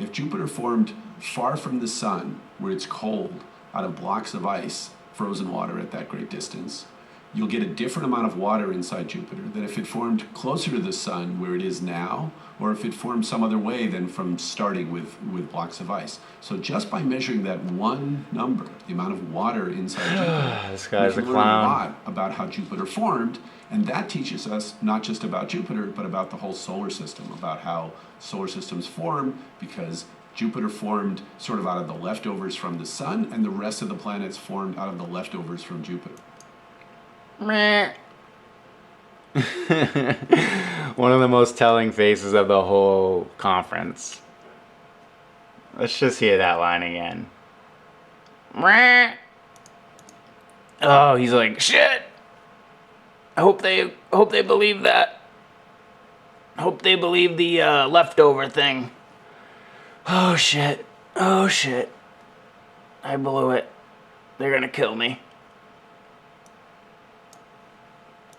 If Jupiter formed far from the sun, where it's cold, out of blocks of ice, frozen water at that great distance, you'll get a different amount of water inside Jupiter than if it formed closer to the sun, where it is now, or if it formed some other way than from starting with blocks of ice. So just by measuring that one number, the amount of water inside Jupiter, this guy's we a can learn clown. a lot about how Jupiter formed, and that teaches us not just about Jupiter, but about the whole solar system, about how solar systems form, because Jupiter formed sort of out of the leftovers from the sun, and the rest of the planets formed out of the leftovers from Jupiter. One of the most telling faces of the whole conference. Let's just hear that line again. Oh, he's like, shit. I hope they believe that. Hope they believe the leftover thing. Oh shit. Oh shit. I blew it. They're gonna kill me.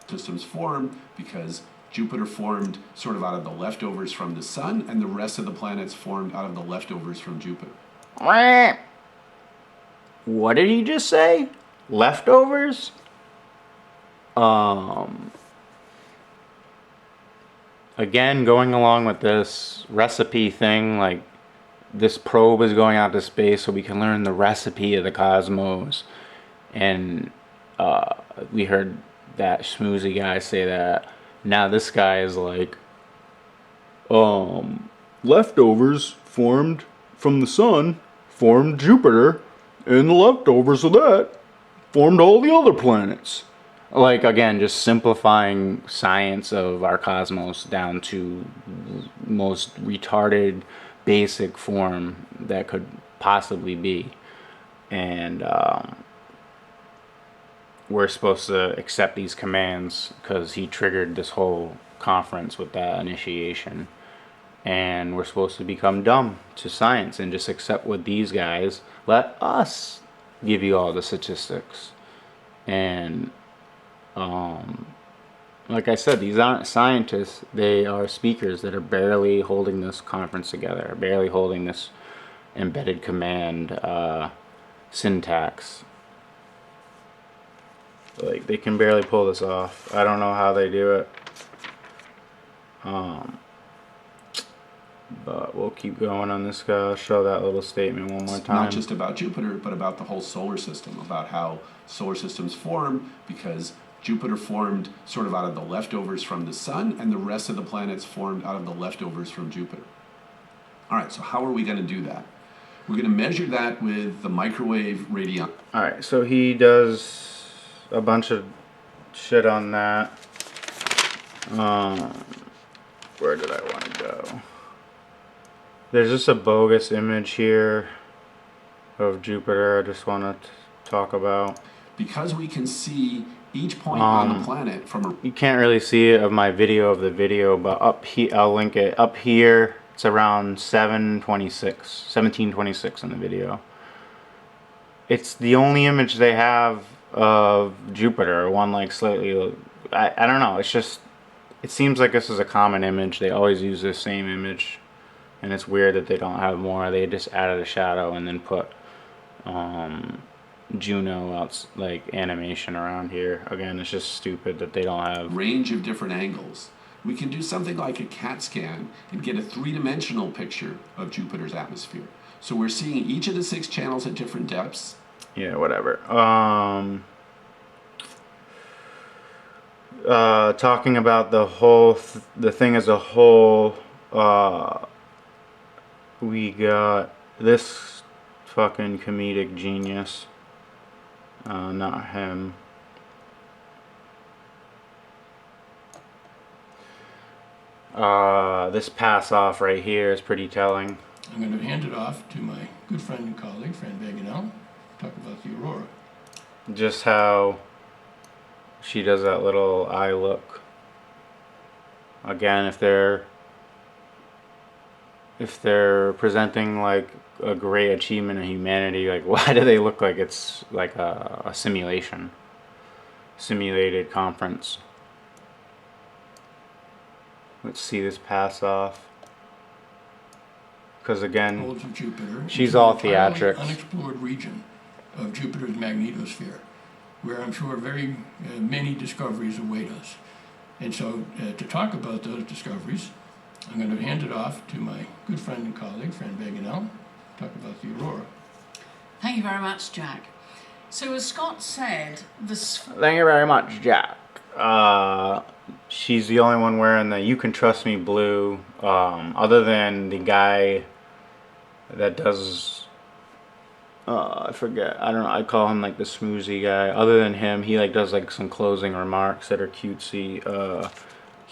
Systems form because Jupiter formed sort of out of the leftovers from the sun, and the rest of the planets formed out of the leftovers from Jupiter. What did he just say? Leftovers? Again, going along with this recipe thing, like this probe is going out to space so we can learn the recipe of the cosmos. And we heard that schmoozy guy say that. Now this guy is like, leftovers formed from the sun, formed Jupiter, and the leftovers of that formed all the other planets. Like, again, just simplifying science of our cosmos down to most retarded, basic form that could possibly be. And we're supposed to accept these commands because he triggered this whole conference with that initiation. And we're supposed to become dumb to science and just accept what these guys let us give you all the statistics. And like I said, these aren't scientists. They are speakers that are barely holding this conference together, barely holding this embedded command syntax. Like, they can barely pull this off. I don't know how they do it. But we'll keep going on this guy. Show that little statement one more time. Not just about Jupiter, but about the whole solar system, about how solar systems form because Jupiter formed sort of out of the leftovers from the sun, and the rest of the planets formed out of the leftovers from Jupiter. All right, so how are we going to do that? We're going to measure that with the microwave radion. All right, so he does a bunch of shit on that. Where did I want to go? There's just a bogus image here of Jupiter I just want to talk about. Because we can see each point on the planet from a... You can't really see it of my video of the video, but up here, I'll link it. Up here, it's around 1726 in the video. It's the only image they have of Jupiter, one like slightly... I don't know, it's just... It seems like this is a common image. They always use this same image. And it's weird that they don't have more. They just added a shadow and then put JUNO out, like animation around here. Again, it's just stupid that they don't have range of different angles. We can do something like a CAT scan and get a three-dimensional picture of Jupiter's atmosphere. So we're seeing each of the 6 channels at different depths. Yeah, whatever. Talking about the whole the thing as a whole. We got this fucking comedic genius. Not him. This pass off right here is pretty telling. I'm going to hand it off to my good friend and colleague, Fran Baganel, talk about the aurora. Just how she does that little eye look. Again, if they're presenting like a great achievement in humanity, like why do they look like it's like a simulated conference? Let's see this pass off. because again, poles of Jupiter. she's into all an entirely theatrics. unexplored region of Jupiter's magnetosphere, where I'm sure very many discoveries await us. And so, to talk about those discoveries, I'm going to hand it off to my good friend and colleague, Fran Baganel, talk about the aurora. Thank you very much, Jack. So as Scott said, Thank you very much, Jack. She's the only one wearing the "You Can Trust Me" blue. Other than the guy that does, I forget. I don't know. I call him like the smoozy guy. Other than him, he like does like some closing remarks that are cutesy.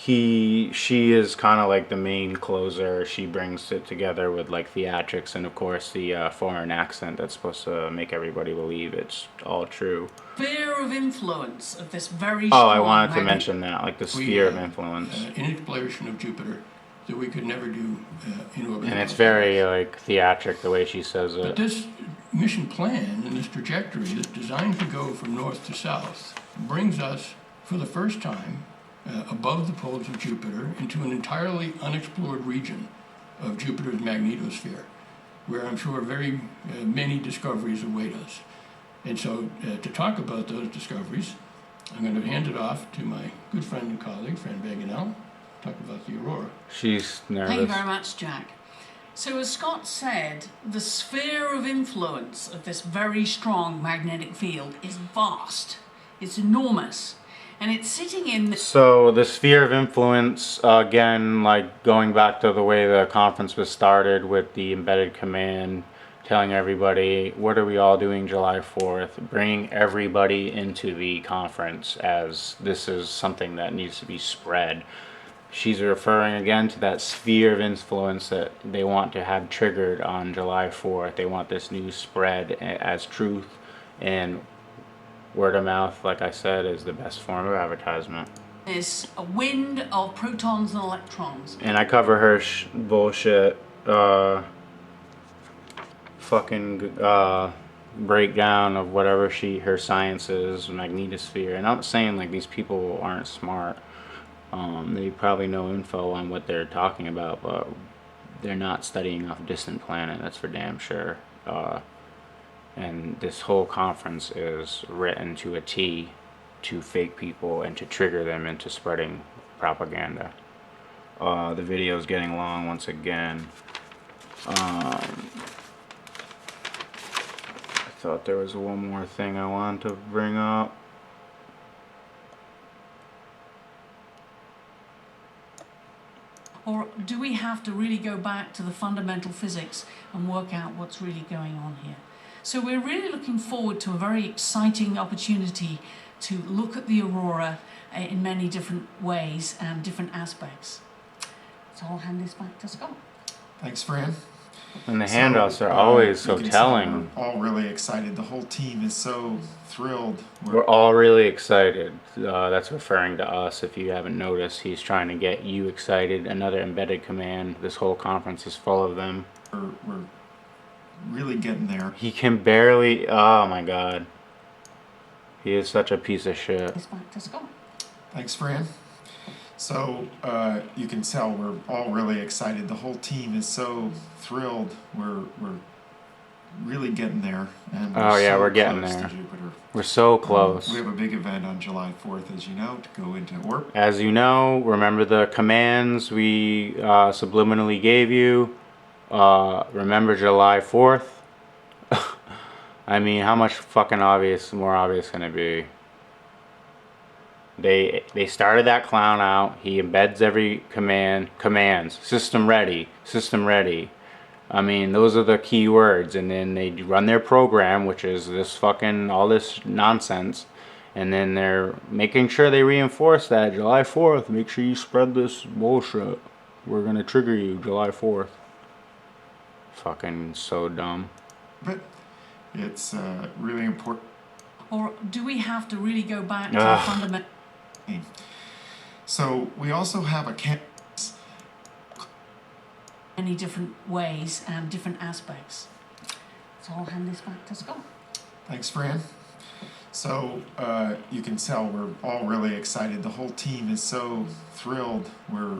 She is kind of like the main closer. She brings it together with like theatrics and of course the foreign accent that's supposed to make everybody believe it's all true. sphere of influence of this very Oh, strong I wanted to mention that, like the sphere of influence. An exploration of Jupiter that we could never do in orbit. And it's very like theatric the way she says But it. this mission plan and this trajectory that's designed to go from north to south brings us, for the first time, above the poles of Jupiter into an entirely unexplored region of Jupiter's magnetosphere, where I'm sure very many discoveries await us. And so, to talk about those discoveries, I'm going to hand it off to my good friend and colleague, Fran Baganel, talk about the aurora. She's nervous. Thank you very much, Jack. So as Scott said, the sphere of influence of this very strong magnetic field is vast. It's enormous. And it's sitting in... So the sphere of influence, again, like going back to the way the conference was started with the embedded command, telling everybody, what are we all doing July 4th? Bringing everybody into the conference as this is something that needs to be spread. She's referring again to that sphere of influence that they want to have triggered on July 4th. They want this news spread as truth, and word of mouth, like I said, is the best form of advertisement. Is a wind of protons and electrons. And I cover her bullshit fucking breakdown of whatever her science is, magnetosphere. And I'm not saying like these people aren't smart. They probably know info on what they're talking about, but they're not studying off a distant planet, that's for damn sure. And this whole conference is written to a T to fake people and to trigger them into spreading propaganda. The video is getting long once again. I thought there was one more thing I wanted to bring up. Or do we have to really go back to the fundamental physics and work out what's really going on here? So we're really looking forward to a very exciting opportunity to look at the aurora in many different ways and different aspects. So I'll hand this back to Scott. Thanks, Fran. And the handouts are always so you can telling. tell we're all really excited. The whole team is so thrilled. We're all really excited. That's referring to us. If you haven't noticed, he's trying to get you excited. Another embedded command. This whole conference is full of them. We're really getting there. He can barely. Oh my god. He is such a piece of shit. This back to Scott. Thanks, Fran. So you can tell we're all really excited. The whole team is so thrilled. We're really getting there. And Oh yeah, so we're getting close there. to Jupiter. We're so close. We have a big event on July 4th, as you know, to go into orbit. As you know, remember the commands we subliminally gave you. Remember July 4th. I mean, how much fucking more obvious can it be? They started that clown out. He embeds every commands. System ready. System ready. I mean, those are the key words. And then they run their program, which is this fucking, all this nonsense. And then they're making sure they reinforce that July 4th. Make sure you spread this bullshit. We're gonna trigger you July 4th. Fucking so dumb. But it's really important. Or do we have to really go back to the fundamental... So we also have a campus. Many different ways and different aspects. So I'll hand this back to Scott. Thanks, Fran. So you can tell we're all really excited. The whole team is so thrilled. We're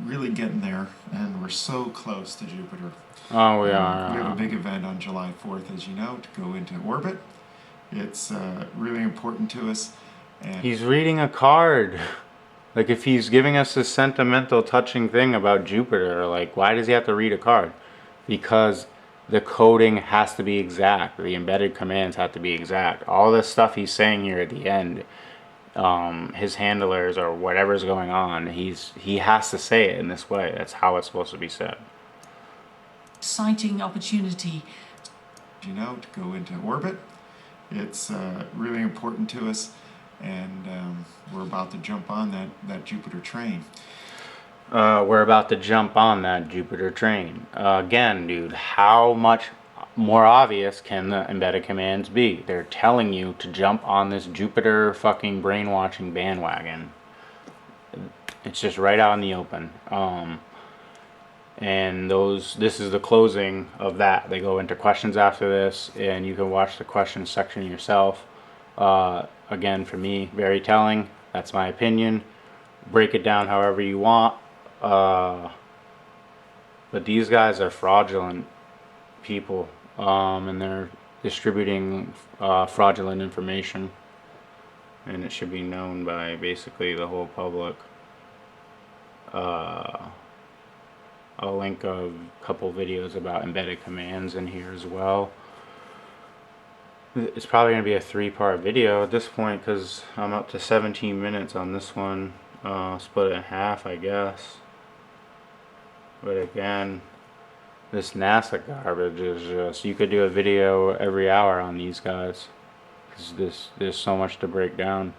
really getting there, and we're so close to Jupiter. Oh, we We are. have a big event on July 4th, as you know, to go into orbit. It's really important to us. And He's reading a card. Like, if he's giving us this sentimental, touching thing about Jupiter, like, why does he have to read a card? Because the coding has to be exact. The embedded commands have to be exact. All this stuff he's saying here at the end, his handlers or whatever's going on, he has to say it in this way. That's how it's supposed to be said. Exciting opportunity. you know, to go into orbit. It's really important to us, and we're about to jump on that Jupiter train. We're about to jump on that Jupiter train. Again, dude, how much more obvious can the embedded commands be? They're telling you to jump on this Jupiter fucking brainwashing bandwagon. It's just right out in the open. And this is the closing of that. They go into questions after this, and you can watch the questions section yourself. Again, for me, very telling. That's my opinion. Break it down however you want. But these guys are fraudulent people, and they're distributing fraudulent information, and it should be known by basically the whole public. I'll link a couple videos about embedded commands in here as well. It's probably going to be a 3-part video at this point because I'm up to 17 minutes on this one. Split it in half, I guess. But again, this NASA garbage is just, you could do a video every hour on these guys because there's so much to break down.